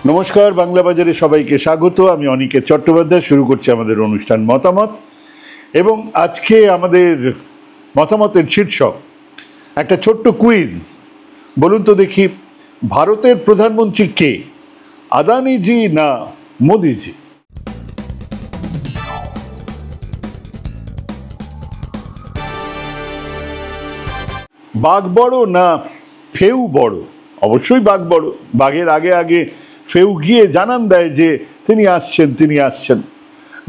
নমস্কার, বাংলা বাজারে সবাইকে স্বাগত। আমি অনিকেত চট্টোপাধ্যায়। শুরু করছি আমাদের অনুষ্ঠান মতামত। এবং আজকে আমাদের মতামতের শীর্ষক একটা ছোট্ট কুইজ। বলুন তো দেখি, ভারতের প্রধানমন্ত্রী কে, আদানিজি না মোদিজি? বাঘ বড় না ফেউ বড়? অবশ্যই বাঘ বড়। বাঘের আগে আগে ফেউ গিয়ে জানান দেয় যে তিনি আসছেন।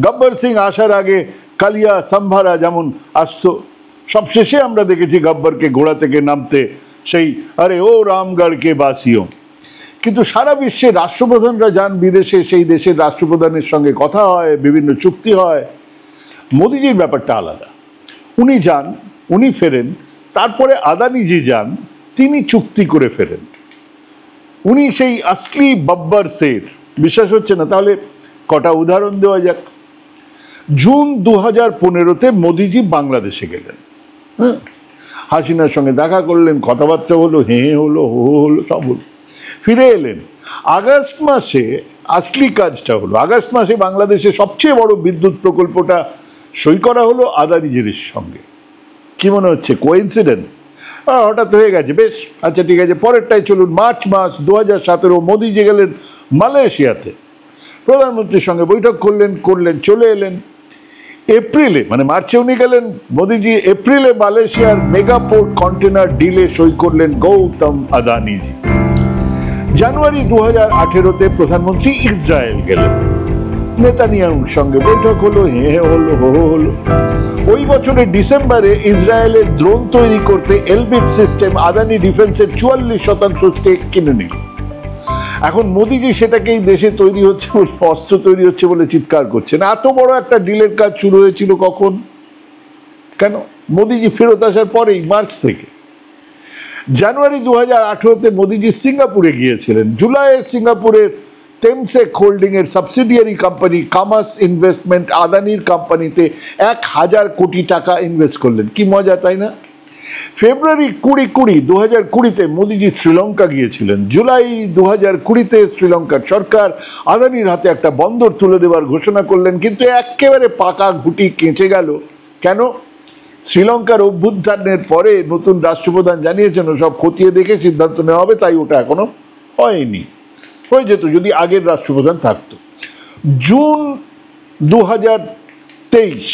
গব্বর সিং আসার আগে কালিয়া সম্ভারা যেমন আসতো, সবশেষে আমরা দেখেছি গব্বরকে ঘোড়া থেকে নামতে সেই আরে ও রামগড়কে বাসিও। কিন্তু সারা বিশ্বে রাষ্ট্রপ্রধানরা যান বিদেশে, সেই দেশের রাষ্ট্রপ্রধানের সঙ্গে কথা হয়, বিভিন্ন চুক্তি হয়। মোদিজির ব্যাপারটা আলাদা। উনি যান, উনি ফেরেন, তারপরে আদানিজি যান, তিনি চুক্তি করে ফেরেন। উনি সেই আসলি বাব্বার শের। বিশ্বাস হচ্ছে না? তাহলে কটা উদাহরণ দেওয়া যাক। জুন 2015-তে মোদিজি বাংলাদেশে গেলেন। হাসিনার সঙ্গে দেখা করলেন, কথাবার্তা হলো, হলো, হলো, সব হলো, ফিরে এলেন। আগস্ট মাসে আসলি কাজটা হলো। আগস্ট মাসে বাংলাদেশে সবচেয়ে বড় বিদ্যুৎ প্রকল্পটা সই করা হলো আদানিজির সঙ্গে। কি মনে হচ্ছে, কোইন্সিডেন্ট? হঠাৎ হয়ে গেছে, বেশ, আচ্ছা ঠিক আছে। পরেরটাই চলুন। মার্চ মাস 2017 মোদিজি গেলেন মালয়েশিয়াতে, প্রধানমন্ত্রীর সঙ্গে বৈঠক করলেন, চলে এলেন। এপ্রিলে, মানে মার্চে উনি গেলেন, মোদিজি এপ্রিলে মালয়েশিয়ার মেগা পোর্ট কন্টেনার ডিলে সই করলেন গৌতম আদানিজি। জানুয়ারি 2018-তে প্রধানমন্ত্রী ইসরায়েল গেলেন, নেতানিয়াহুর সঙ্গে বৈঠক হলো, হলো। ওই বছরের ডিসেম্বরে ইসরায়েলের ড্রোন তৈরি করতে এলবিট সিস্টেম আদানি ডিফেন্সের 44% স্টেক কিনে নিল। এখন মোদিজি সেটাকেই দেশে তৈরি হচ্ছে বলে, অস্ত্র তৈরি হচ্ছে বলে চিৎকার করছেন। এত বড় একটা ডিলের কাজ শুরু হয়েছিল কখন, কেন? মোদিজি ফেরত আসার পরেই, মার্চ থেকে। জানুয়ারি 2018-তে মোদিজি সিঙ্গাপুরে গিয়েছিলেন। জুলাইয়ে সিঙ্গাপুরের তেমসেক হোল্ডিং এর সাবসিডিয়ারি কোম্পানি কামাস ইনভেস্টমেন্ট আদানির কোম্পানিতে 1000 কোটি টাকা ইনভেস্ট করলেন। কি মজা, তাই না? ফেব্রুয়ারি 2020-তে মোদিজি শ্রীলঙ্কা গিয়েছিলেন। জুলাই 2020-তে শ্রীলঙ্কার সরকার আদানির হাতে একটা বন্দর তুলে দেওয়ার ঘোষণা করলেন, কিন্তু একেবারে পাকা ঘুটি কেঁচে গেল। কেন? শ্রীলঙ্কার অভ্যুত্থানের পরে নতুন রাষ্ট্রপ্রধান জানিয়েছেন সব খতিয়ে দেখে সিদ্ধান্ত নেওয়া হবে, তাই ওটা এখনো হয়নি। হয়ে যেত যদি আগের রাষ্ট্রপ্রধান থাকতো। জুন 2023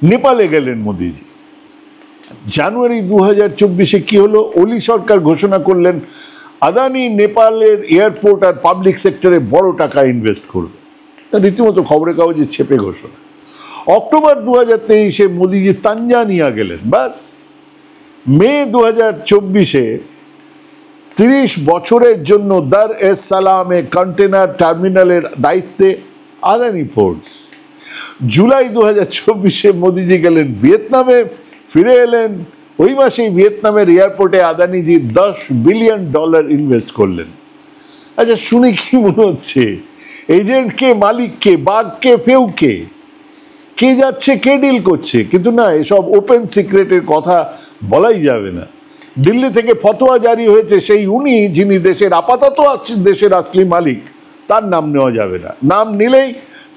নেপালে গেলেন মোদিজি। জানুয়ারি 2024-এ কি হলো? ওলি সরকার ঘোষণা করলেন আদানি নেপালের এয়ারপোর্ট আর পাবলিক সেক্টরে বড় টাকা ইনভেস্ট করবে। রীতিমতো খবরের কাগজে ছেপে ঘোষণা। অক্টোবর 2023-এ মোদিজি তানজানিয়া গেলেন। বাস। মে 2024-এ 30 বছরের জন্য দার এস সালামে কন্টেনার টার্মিনালের দায়িত্বে আদানি পোর্টস। জুলাই 2024-এ মোদিজি গেলেন ভিয়েতনামে, ফিরে এলেন। ওই মাসেই ভিয়েতনামের এয়ারপোর্টে আদানিজি $10 বিলিয়ন ইনভেস্ট করলেন। আচ্ছা, শুনে কি মনে হচ্ছে? এজেন্ট কে, মালিক কে, বাঘ কে, ফেউ কে? কে যাচ্ছে, কে ডিল করছে? কিন্তু না, এসব ওপেন সিক্রেটের কথা বলাই যাবে না। দিল্লি থেকে ফতোয়া জারি হয়েছে, সেই উনি যিনি দেশের আপাতত দেশের আসলি মালিক, তার নাম নেওয়া যাবে না। নাম নিলেই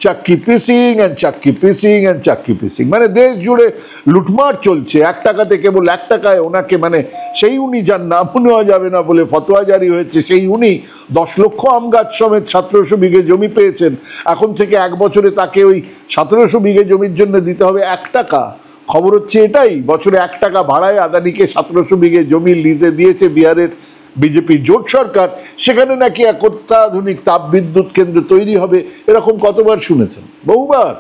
চাক্কি পিসিং অ্যান্ড চাক্কি পিসিং অ্যান্ড চাক্কি পিসিং। মানে দেশ জুড়ে লুটমার চলছে। 1 টাকাতে কেবল 1 টাকায় ওনাকে, মানে সেই উনি যার নাম নেওয়া যাবে না বলে ফতোয়া জারি হয়েছে, সেই উনি 10 লক্ষ আম গাছ সমেত 1700 বিঘে জমি পেয়েছেন। এখন থেকে 1 বছরে তাকে ওই 1700 বিঘে জমির জন্য দিতে হবে 1 টাকা। খবর হচ্ছে এটাই, বছরে 1 টাকা ভাড়ায় আদানিকে 1700 বিঘে জমি লিজে দিয়েছে বিহারের বিজেপি জোট সরকার। সেখানে নাকি এক অত্যাধুনিক তাপবিদ্যুৎ কেন্দ্র তৈরি হবে। এরকম কতবার শুনেছেন? বহুবার।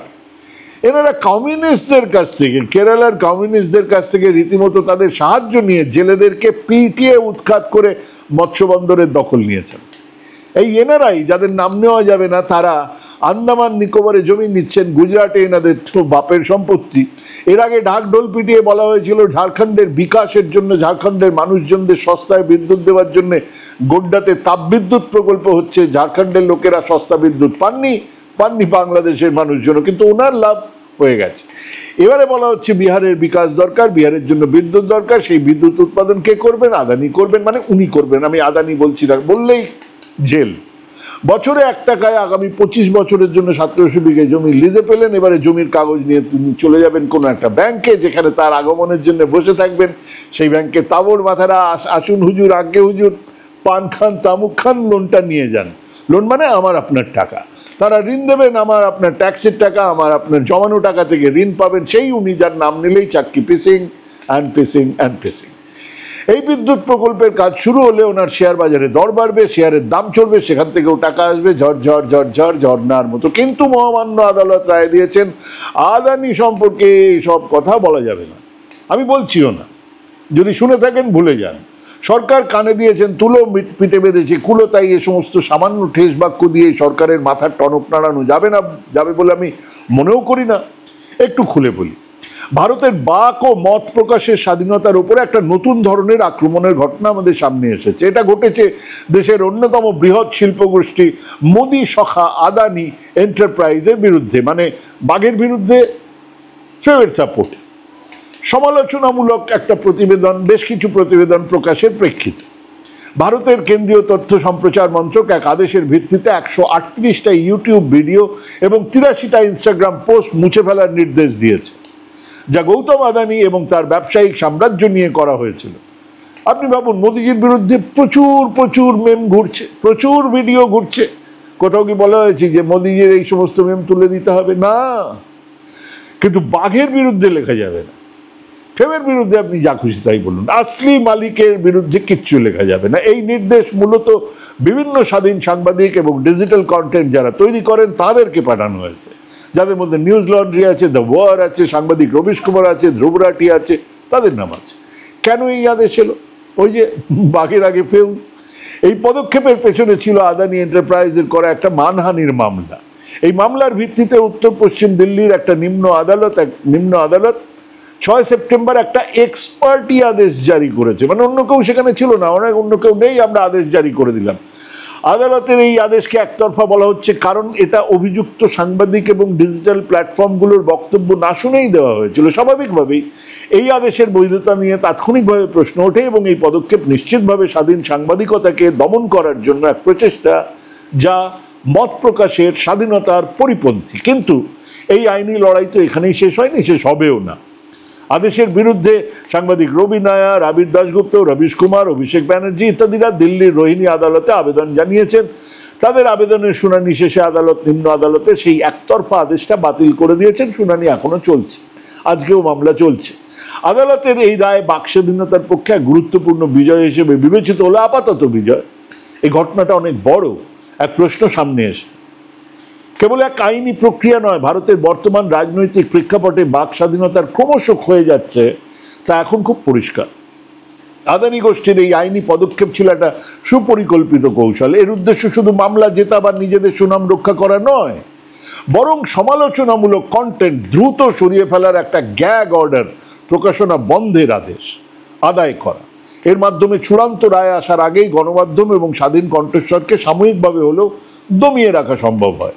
এনারা কমিউনিস্টদের কাছ থেকে, কেরালার কমিউনিস্টদের কাছ থেকে রীতিমতো তাদের সাহায্য নিয়ে জেলেদেরকে পিটিয়ে উৎখাত করে মৎস্য বন্দরের দখল নিয়েছেন। এই এনারাই, যাদের নাম নেওয়া যাবে না, তারা আন্দামান নিকোবরে জমি নিচ্ছেন। গুজরাটে এনাদের বাপের সম্পত্তি। এর আগে ঢাকঢোল পিটিয়ে বলা হয়েছিল ঝাড়খণ্ডের বিকাশের জন্য, ঝাড়খণ্ডের মানুষজনদের সস্তায় বিদ্যুৎ দেওয়ার জন্য গোড্ডাতে তাপবিদ্যুৎ প্রকল্প হচ্ছে। ঝাড়খণ্ডের লোকেরা সস্তা বিদ্যুৎ পাননি বাংলাদেশের মানুষজন, কিন্তু ওনার লাভ হয়ে গেছে। এবারে বলা হচ্ছে বিহারের বিকাশ দরকার, বিহারের জন্য বিদ্যুৎ দরকার। সেই বিদ্যুৎ উৎপাদন কে করবেন? আদানি করবেন। মানে উনি করবেন, আমি আদানি বলছি না, বললেই জেল। বছরে 1 টাকায় আগামী 25 বছরের জন্য 1700 বিঘে জমি লিজে পেলেন। এবারে জমির কাগজ নিয়ে তিনি চলে যাবেন কোনো একটা ব্যাংকে, যেখানে তার আগমনের জন্য বসে থাকবেন। সেই ব্যাংকে তাবড় মাথারা, আসুন হুজুর, আজ্ঞে হুজুর, পান খান, তামুক খান, লোনটা নিয়ে যান। লোন মানে আমার আপনার টাকা, তারা ঋণ দেবেন, আমার আপনার ট্যাক্সের টাকা, আমার আপনার জমানো টাকা থেকে ঋণ পাবেন। সেই উনি যার নাম নিলেই চাক্কি পিসিং অ্যান্ড পিসিং অ্যান্ড পিসিং। এই বিদ্যুৎ প্রকল্পের কাজ শুরু হলে ওনার শেয়ার বাজারে দর বাড়বে, শেয়ারের দাম চড়বে, সেখান থেকেও টাকা আসবে ঝরঝর ঝরঝর ঝর্ণার মতো। কিন্তু মহামান্য আদালত রায় দিয়েছেন আদানি সম্পর্কে সব কথা বলা যাবে না। আমি বলছিও না, যদি শুনে থাকেন ভুলে যান। সরকার কানে দিয়েছেন তুলো, পিঠে বেঁধেছে কুলো, তাই এ সমস্ত সামান্য ঠেস বাক্য দিয়ে সরকারের মাথার টনক নাড়ানো যাবে না, যাবে বলে আমি মনেও করি না। একটু খুলে বলি, ভারতের বাক ও মত প্রকাশের স্বাধীনতার উপরে একটা নতুন ধরনের আক্রমণের ঘটনা আমাদের সামনে এসেছে। এটা ঘটেছে দেশের অন্যতম বৃহৎ শিল্পগোষ্ঠী মোদি সখা আদানি এন্টারপ্রাইজের বিরুদ্ধে, মানে বাঘের বিরুদ্ধে ফেভার সাপোর্ট। সমালোচনামূলক একটা প্রতিবেদন, বেশ কিছু প্রতিবেদন প্রকাশের প্রেক্ষিতে ভারতের কেন্দ্রীয় তথ্য সম্প্রচার মন্ত্রক এক আদেশের ভিত্তিতে 138টা ইউটিউব ভিডিও এবং 83টা ইনস্টাগ্রাম পোস্ট মুছে ফেলার নির্দেশ দিয়েছে, যা গৌতম আদানি এবং তার ব্যবসায়িক সাম্রাজ্য নিয়ে করা হয়েছিল। আপনি ভাবুন, মোদিজির বিরুদ্ধে প্রচুর প্রচুর মেম ঘুরছে, প্রচুর ভিডিও ঘুরছে। কোথাও কি বলা হয়েছে যে মোদিজির এই সমস্ত মেম তুলে দিতে হবে? না। কিন্তু বাঘের বিরুদ্ধে লেখা যাবে না, ফেমের বিরুদ্ধে আপনি যা খুশি তাই বলুন, আসলি মালিকের বিরুদ্ধে কিচ্ছু লেখা যাবে না। এই নির্দেশ মূলত বিভিন্ন স্বাধীন সাংবাদিক এবং ডিজিটাল কন্টেন্ট যারা তৈরি করেন তাদেরকে পাঠানো হয়েছে, যাদের মধ্যে নিউজ লন্ড্রি আছে, দ্য ওয়ার আছে, সাংবাদিক রবিশ কুমার আছে, ধ্রুব রাঠি আছে, তাদের নাম আছে। কেন এই আদেশ এলো? ওই যে বাঘের আগে ফেউ। এই পদক্ষেপের পেছনে ছিল আদানি এন্টারপ্রাইজের করা একটা মানহানির মামলা। এই মামলার ভিত্তিতে উত্তর পশ্চিম দিল্লির একটা নিম্ন আদালত 6 সেপ্টেম্বর একটা এক্সপার্টি আদেশ জারি করেছে। মানে অন্য কেউ সেখানে ছিল না, অন্য কেউ নেই, আমরা আদেশ জারি করে দিলাম। আদালতের এই আদেশকে একতরফা বলা হচ্ছে কারণ এটা অভিযুক্ত সাংবাদিক এবং ডিজিটাল প্ল্যাটফর্মগুলোর বক্তব্য না শুনেই দেওয়া হয়েছিল। স্বাভাবিকভাবেই এই আদেশের বৈধতা নিয়ে তাৎক্ষণিকভাবে প্রশ্ন ওঠে এবং এই পদক্ষেপ নিশ্চিতভাবে স্বাধীন সাংবাদিকতাকে দমন করার জন্য এক প্রচেষ্টা, যা মত প্রকাশের স্বাধীনতার পরিপন্থী। কিন্তু এই আইনি লড়াই তো এখানেই শেষ হয়নি, শেষ হবেও না। আদেশের বিরুদ্ধে সাংবাদিক রবি নায়ার, আবির দাশগুপ্ত, রবিশ কুমার, অভিষেক ব্যানার্জি ইত্যাদিরা দিল্লির রোহিণী আদালতে আবেদন জানিয়েছেন। তাদের আবেদনের শুনানি শেষে নিম্ন আদালতে সেই একতরফা আদেশটা বাতিল করে দিয়েছেন। শুনানি এখনো চলছে, আজকেও মামলা চলছে। আদালতের এই রায় বাক স্বাধীনতার পক্ষে এক গুরুত্বপূর্ণ বিজয় হিসেবে বিবেচিত হলো, আপাতত বিজয়। এই ঘটনাটা অনেক বড়। এক প্রশ্ন সামনে এসে, কেবল এক আইনি প্রক্রিয়া নয়, ভারতের বর্তমান রাজনৈতিক প্রেক্ষাপটে বাক স্বাধীনতার ক্রমশ ক্ষয়ে যাচ্ছে তা এখন খুব পরিষ্কার। আদানি গোষ্ঠীর এই আইনি পদক্ষেপ ছিল একটা সুপরিকল্পিত কৌশল। এর উদ্দেশ্য শুধু মামলা জেতা বা নিজেদের সুনাম রক্ষা করা নয়, বরং সমালোচনামূলক কন্টেন্ট দ্রুত সরিয়ে ফেলার একটা গ্যাগ অর্ডার, প্রকাশনা বন্ধের আদেশ আদায় করা। এর মাধ্যমে চূড়ান্ত রায় আসার আগেই গণমাধ্যম এবং স্বাধীন কণ্ঠস্বরকে সাময়িকভাবে হলেও দমিয়ে রাখা সম্ভব হয়।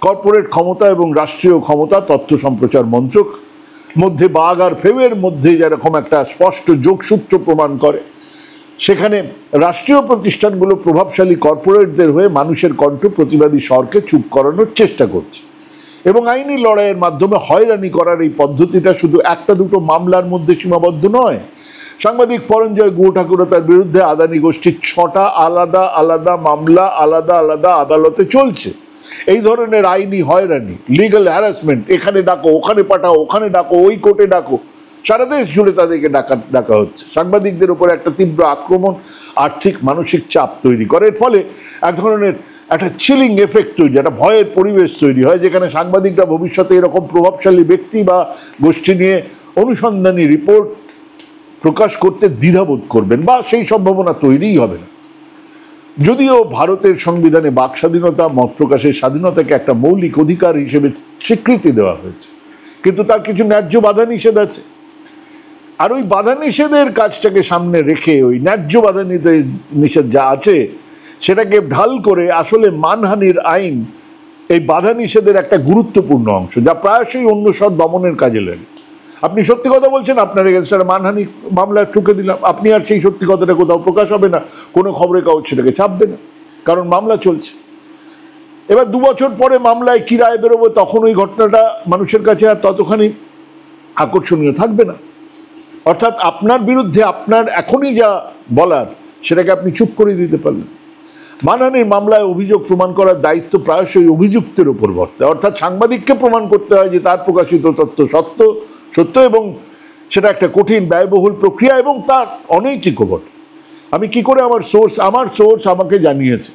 কর্পোরেট ক্ষমতা এবং রাষ্ট্রীয় ক্ষমতা, তথ্য সম্প্রচার মন্ত্রক মধ্যে বাঘ আর ফেউয়ের মধ্যে যেরকম একটা স্পষ্ট যোগসূত্র প্রমাণ করে, সেখানে রাষ্ট্রীয় প্রতিষ্ঠানগুলো প্রভাবশালী কর্পোরেটদের হয়ে মানুষের কণ্ঠ, প্রতিবাদী স্বরকে চুপ করানোর চেষ্টা করছে এবং আইনি লড়াইয়ের মাধ্যমে হয়রানি করার এই পদ্ধতিটা শুধু একটা দুটো মামলার মধ্যে সীমাবদ্ধ নয়। সাংবাদিক পরঞ্জয় গুহ ঠাকুর তার বিরুদ্ধে আদানি গোষ্ঠীর 6টা আলাদা আলাদা মামলা আলাদা আলাদা আদালতে চলছে। এই ধরনের আইনি হয়রানি, লিগ্যাল হ্যারাসমেন্ট, এখানে ডাকো, ওখানে পাঠাও, ওখানে ডাকো, ওই কোর্টে ডাকো, সারা দেশ জুড়ে তাদেরকে ডাকা হচ্ছে। সাংবাদিকদের উপর একটা তীব্র আক্রমণ আর্থিক মানসিক চাপ তৈরি করে। এর ফলে এক ধরনের একটা চিলিং এফেক্ট তৈরি, একটা ভয়ের পরিবেশ তৈরি হয়, যেখানে সাংবাদিকরা ভবিষ্যতে এরকম প্রভাবশালী ব্যক্তি বা গোষ্ঠী নিয়ে অনুসন্ধানী রিপোর্ট প্রকাশ করতে দ্বিধাবোধ করবেন বা সেই সম্ভাবনা তৈরিই হবে না। যদিও ভারতের সংবিধানে বাক স্বাধীনতা, মত প্রকাশের স্বাধীনতাকে একটা মৌলিক অধিকার হিসেবে স্বীকৃতি দেওয়া হয়েছে, কিন্তু তার কিছু ন্যায্য বাধা নিষেধ আছে। আর ওই বাধা নিষেধের কাজটাকে সামনে রেখে ওই ন্যায্য বাধা নিষেধ যা আছে সেটাকে ঢাল করে আসলে মানহানির আইন এই বাধা নিষেধের একটা গুরুত্বপূর্ণ অংশ, যা প্রায়শই অন্য সব দমনের কাজে লাগে। আপনি সত্যি কথা বলছেন, আপনার এগেনস্টে মানহানি মামলা ঠুকে দিলাম, আপনি আর সেই সত্যি কথাটা কোথাও প্রকাশ হবে না, কোনো খবরের কাগজ সেটাকে ছাপবে না। কারণ মামলা চলছে। এবার 2 বছর পরে মামলায় কি রায় বেরোবে, তখন ওই ঘটনাটা মানুষের কাছে আর ততখানি আকর্ষণীয় থাকবে না। অর্থাৎ আপনার বিরুদ্ধে আপনার এখনই যা বলার সেটাকে আপনি চুপ করে দিতে পারলেন। মানহানির মামলায় অভিযোগ প্রমাণ করার দায়িত্ব প্রায়শই অভিযুক্তের উপর বর্তায়, অর্থাৎ সাংবাদিককে প্রমাণ করতে হয় যে তার প্রকাশিত তথ্য সত্য এবং সেটা একটা কঠিন ব্যয়বহুল প্রক্রিয়া এবং তার অনৈতিকও বটে। আমি কি করে আমার সোর্স আমাকে জানিয়েছে,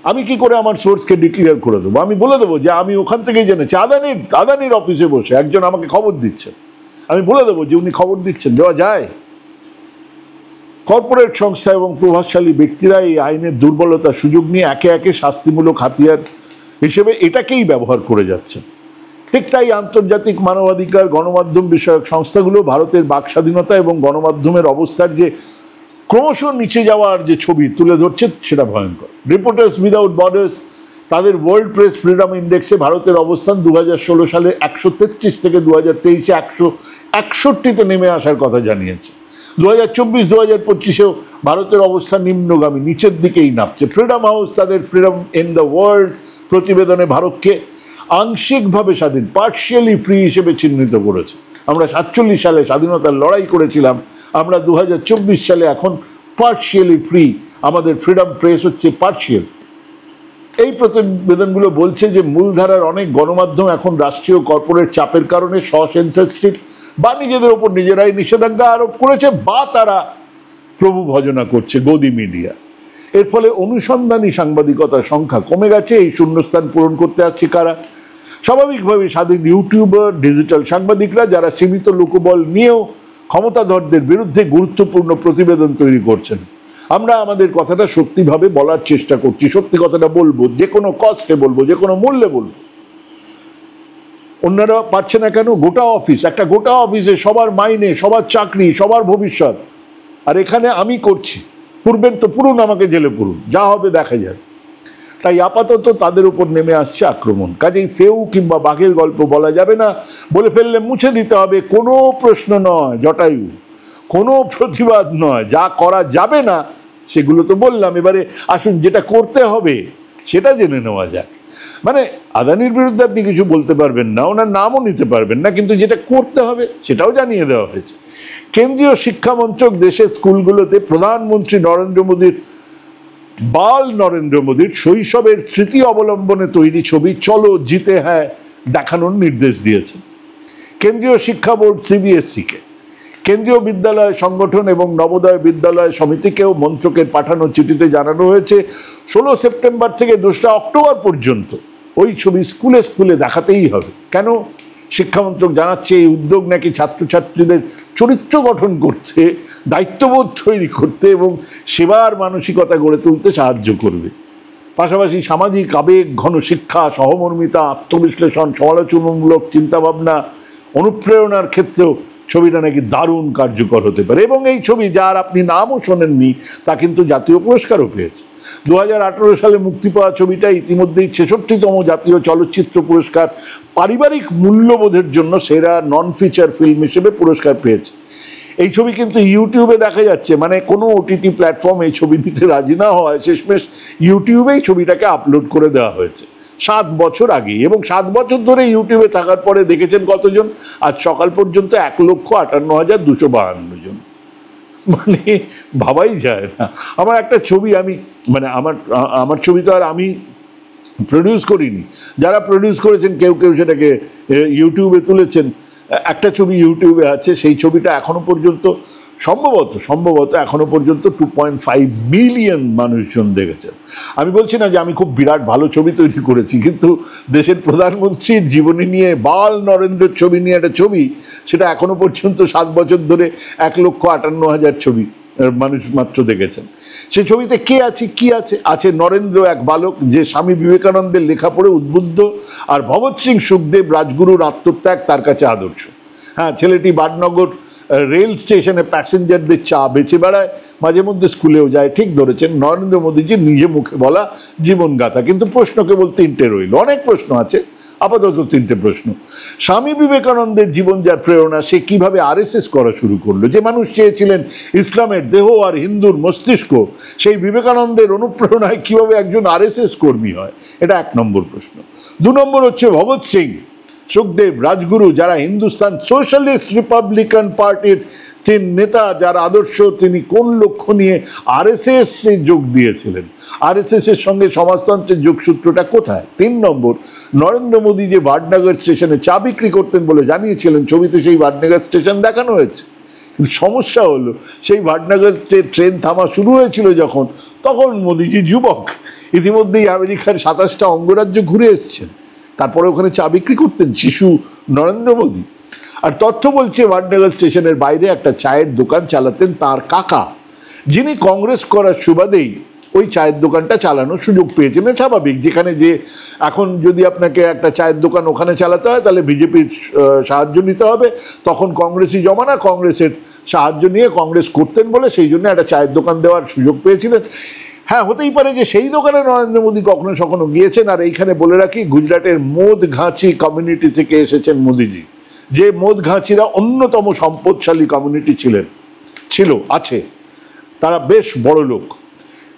আমি কি করে আমার সোর্সকে ডিক্লেয়ার করে দেবো? আমি বলে দেবো যে আমি ওখান থেকেই জেনেছি, আদানির অফিসে বসে একজন আমাকে খবর দিচ্ছেন, আমি বলে দেবো যে উনি খবর দিচ্ছেন, দেওয়া যায়? কর্পোরেট সংস্থা এবং প্রভাবশালী ব্যক্তিরা এই আইনের দুর্বলতার সুযোগ নিয়ে একে একে শাস্তিমূলক হাতিয়ার হিসেবে এটাকেই ব্যবহার করে যাচ্ছে। ঠিক তাই আন্তর্জাতিক মানবাধিকার গণমাধ্যম বিষয়ক সংস্থাগুলো ভারতের বাক স্বাধীনতা এবং গণমাধ্যমের অবস্থার যে ক্রমশ নিচে যাওয়ার যে ছবি তুলে ধরছে সেটা ভয়ঙ্কর। রিপোর্টার্স উইদাউট বর্ডার্স তাদের ওয়ার্ল্ড প্রেস ফ্রিডম ইন্ডেক্সে ভারতের অবস্থান 2016 সালে 133 থেকে 2023-এ 161-তে নেমে আসার কথা জানিয়েছে। 2024-2025-এও ভারতের অবস্থা নিম্নগামী, নিচের দিকেই নামছে। ফ্রিডম হাউস তাদের ফ্রিডম ইন দ্য ওয়ার্ল্ড প্রতিবেদনে ভারতকে আংশিকভাবে স্বাধীন, পার্শিয়ালি ফ্রি হিসেবে চিহ্নিত করেছে। আমরা 47 সালে স্বাধীনতার লড়াই করেছিলাম, আমরা 2024 সালে এখন পার্শিয়ালি ফ্রি, আমাদের ফ্রিডম প্রেস হচ্ছে পার্শিয়াল। এই প্রতিবেদনগুলো বলছে যে মূলধারার অনেক গণমাধ্যম এখন রাষ্ট্রীয় কর্পোরেট চাপের কারণে সেন্সরশিপ বা নিজেদের ওপর নিজেরাই নিষেধাজ্ঞা আরোপ করেছে বা তারা প্রভু ভজনা করছে, গদি মিডিয়া। এর ফলে অনুসন্ধানী সাংবাদিকতার সংখ্যা কমে গেছে। এই শূন্যস্থান পূরণ করতে আসছে কারা? স্বাভাবিকভাবে স্বাধীন ইউটিউবার, ডিজিটাল সাংবাদিকরা, যারা সীমিত লোকবল নিয়েও ক্ষমতাধরদের বিরুদ্ধে গুরুত্বপূর্ণ প্রতিবেদন তৈরি করছেন। আমরা আমাদের কথাটা সত্যিভাবে বলার চেষ্টা করছি, সত্যি কথাটা বলবো, যে কোনো কস্টে বলবো, যে কোনো মূল্যে বলবো। অন্যরা পারছে না কেন? গোটা অফিসে সবার মাইনে, সবার চাকরি, সবার ভবিষ্যৎ, আর এখানে আমি করছি। পুরবেন তো পুরুন, আমাকে জেলে পুরুন, যা হবে দেখা যাবে। তাই আপাতত তাদের উপর নেমে আসছে আক্রমণ। কাজেই ফেউ কিংবা বাঘের গল্প বলা যাবে না, বলে ফেললে মুছে দিতে হবে। কোনো প্রশ্ন নয় জটায়ু, কোনো প্রতিবাদ নয়। যা করা যাবে না সেগুলো তো বললাম, এবারে আসুন যেটা করতে হবে সেটা জেনে নেওয়া যাক। মানে আদানির বিরুদ্ধে আপনি কিছু বলতে পারবেন না, ওনার নামও নিতে পারবেন না, কিন্তু যেটা করতে হবে সেটাও জানিয়ে দেওয়া হয়েছে। কেন্দ্রীয় শিক্ষা মন্ত্রক দেশের স্কুলগুলোতে প্রধানমন্ত্রী নরেন্দ্র মোদীর শৈশবের স্মৃতি অবলম্বনে তৈরি ছবি চলো জিতে হ্যাঁ দেখানোর নির্দেশ দিয়েছে কেন্দ্রীয় শিক্ষা বোর্ড CBSE-কে। কেন্দ্রীয় বিদ্যালয় সংগঠন এবং নবোদয় বিদ্যালয় সমিতিকেও মন্ত্রকের পাঠানো চিঠিতে জানানো হয়েছে 16 সেপ্টেম্বর থেকে 2রা অক্টোবর পর্যন্ত ওই ছবি স্কুলে স্কুলে দেখাতেই হবে। কেন? শিক্ষামন্ত্রক জানাচ্ছে এই উদ্যোগ নাকি ছাত্রছাত্রীদের চরিত্র গঠন করতে, দায়িত্ববোধ তৈরি করতে এবং সেবার মানসিকতা গড়ে তুলতে সাহায্য করবে। পাশাপাশি সামাজিক আবেগ ঘন শিক্ষা, সহমর্মিতা, আত্মবিশ্লেষণ, সমালোচনামূলক চিন্তাভাবনা, অনুপ্রেরণার ক্ষেত্রেও ছবিটা নাকি দারুণ কার্যকর হতে পারে। এবং এই ছবি, যার আপনি নামও শোনেননি, তা কিন্তু জাতীয় পুরস্কারও পেয়েছে। 2018 সালে মুক্তি পাওয়া ছবিটা ইতিমধ্যেই 66তম জাতীয় চলচ্চিত্র পুরস্কার পারিবারিক মূল্যবোধের জন্য সেরা নন ফিচার ফিল্ম হিসেবে পুরস্কার পেয়েছে। এই ছবি কিন্তু ইউটিউবে দেখা যাচ্ছে, মানে কোনো OTT প্ল্যাটফর্ম এই ছবি নিতে রাজি না হওয়ায় শেষমেশ ইউটিউবেই ছবিটাকে আপলোড করে দেওয়া হয়েছে 7 বছর আগে। এবং 7 বছর ধরে ইউটিউবে থাকার পরে দেখেছেন কতজন? আজ সকাল পর্যন্ত 1,58,252 জন। মানে ভাবাই যায় না। আমার একটা ছবি, আমি মানে আমার ছবি তো আর আমি প্রডিউস করিনি, যারা প্রডিউস করেছেন কেউ সেটাকে ইউটিউবে তুলেছেন। একটা ছবি ইউটিউবে আছে, সেই ছবিটা এখনো পর্যন্ত সম্ভবত এখনো পর্যন্ত 2.5 মিলিয়ন মানুষজন দেখেছেন। আমি বলছি না যে আমি খুব বিরাট ভালো ছবি তৈরি করেছি, কিন্তু দেশের প্রধানমন্ত্রীর জীবনী নিয়ে, বাল নরেন্দ্রের ছবি নিয়ে একটা ছবি, সেটা এখনো পর্যন্ত 7 বছর ধরে 1,58,000 ছবি মানুষ মাত্র দেখেছেন। সেই ছবিতে কে আছে, কি আছে? আছে নরেন্দ্র, এক বালক যে স্বামী বিবেকানন্দের লেখা পড়ে উদ্বুদ্ধ, আর ভগৎ সিং সুখদেব, রাজগুরুর আত্মত্যাগ তার কাছে আদর্শ। হ্যাঁ, ছেলেটি বাডনগর রেল স্টেশনে প্যাসেঞ্জারদের চা বেচে বেড়ায়, মাঝে মধ্যে স্কুলেও যায়। ঠিক ধরেছেন, নরেন্দ্র মোদীজি নিজে মুখে বলা জীবনগাথা। কিন্তু প্রশ্ন কেবল 3টে রইল। অনেক প্রশ্ন আছে, আপাতত তিনটে প্রশ্ন। স্বামী বিবেকানন্দের জীবন যার প্রেরণা, সে কিভাবে আরএসএস করা শুরু করলো? যে মানুষ চেয়েছিলেন ইসলামের দেহ আর হিন্দুর মস্তিষ্ক, সেই বিবেকানন্দের অনুপ্রেরণায় কিভাবে একজন আরএসএস কর্মী হয়? এটা 1 নম্বর প্রশ্ন। 2 নম্বর হচ্ছে ভগৎ সিং, সুখদেব, রাজগুরু, যারা হিন্দুস্তান সোশ্যালিস্ট রিপাবলিকান পার্টির 3 নেতা, যার আদর্শ, তিনি কোন লক্ষ্য নিয়ে আরএসএস যোগ দিয়েছিলেন? আরএসএস এর সঙ্গে সমাজতন্ত্রের যোগসূত্রটা কোথায়? 3 নম্বর, নরেন্দ্র মোদী যে ভাটনগর স্টেশনে চা বিক্রি করতেন বলে জানিয়েছিলেন, ছবিতে সেই ভাটনগর স্টেশন দেখানো হয়েছে, কিন্তু সমস্যা হলো সেই ভাটনগর ট্রেন থামা শুরু হয়েছিল যখন, তখন মোদীজি যুবক, ইতিমধ্যেই আমেরিকার 27টা অঙ্গরাজ্য ঘুরে এসছেন, তারপরে ওখানে চা বিক্রি করতেন শিশু নরেন্দ্র মোদী। আর তথ্য বলছে ভাটনগর স্টেশনের বাইরে একটা চায়ের দোকান চালাতেন তার কাকা, যিনি কংগ্রেস করার সুবাদেই ওই চায়ের দোকানটা চালানোর সুযোগ পেয়েছিলেন। স্বাভাবিক, যেখানে যে এখন যদি আপনাকে একটা চায়ের দোকান ওখানে চালাতে হয় তাহলে বিজেপির সাহায্য নিতে হবে, তখন কংগ্রেসই জমানা, কংগ্রেসের সাহায্য নিয়ে কংগ্রেস করতেন বলে সেই জন্য একটা চায়ের দোকান দেওয়ার সুযোগ পেয়েছিলেন। হ্যাঁ, হতেই পারে যে সেই দোকানে নরেন্দ্র মোদী কখনো কখনো গিয়েছেন। আর এইখানে বলে রাখি, গুজরাটের মোদঘাঁচি কমিউনিটি থেকে এসেছেন মোদীজি, যে মোদঘাঁচিরা অন্যতম সম্পদশালী কমিউনিটি আছে, তারা বেশ বড় লোক,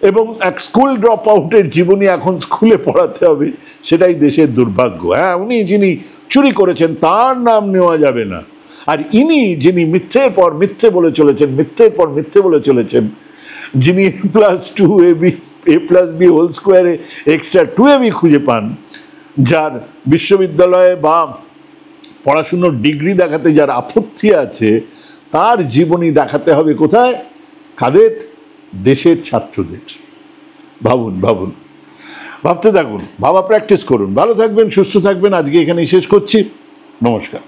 এবং এক স্কুল ড্রপ আউটের জীবনী এখন স্কুলে পড়াতে হবে, সেটাই দেশের দুর্ভাগ্য। হ্যাঁ, উনি যিনি চুরি করেছেন তার নাম নেওয়া যাবে না, আর ইনি যিনি মিথ্যের পর মিথ্যে বলে চলেছেন, মিথ্যের পর মিথ্যে বলে চলেছেন, যিনি a+2 হোল স্কোয়ারে এক্সট্রা 2ab খুঁজে পান, যার বিশ্ববিদ্যালয়ে বা পড়াশুনোর ডিগ্রি দেখাতে যার আপত্তি আছে, তার জীবনী দেখাতে হবে কোথায়? কাদের? দেশের ছাত্রদের। ভাবুন, ভাবতে থাকুন, ভাবা প্র্যাকটিস করুন। ভালো থাকবেন, সুস্থ থাকবেন। আজকে এখানেই শেষ করছি। নমস্কার।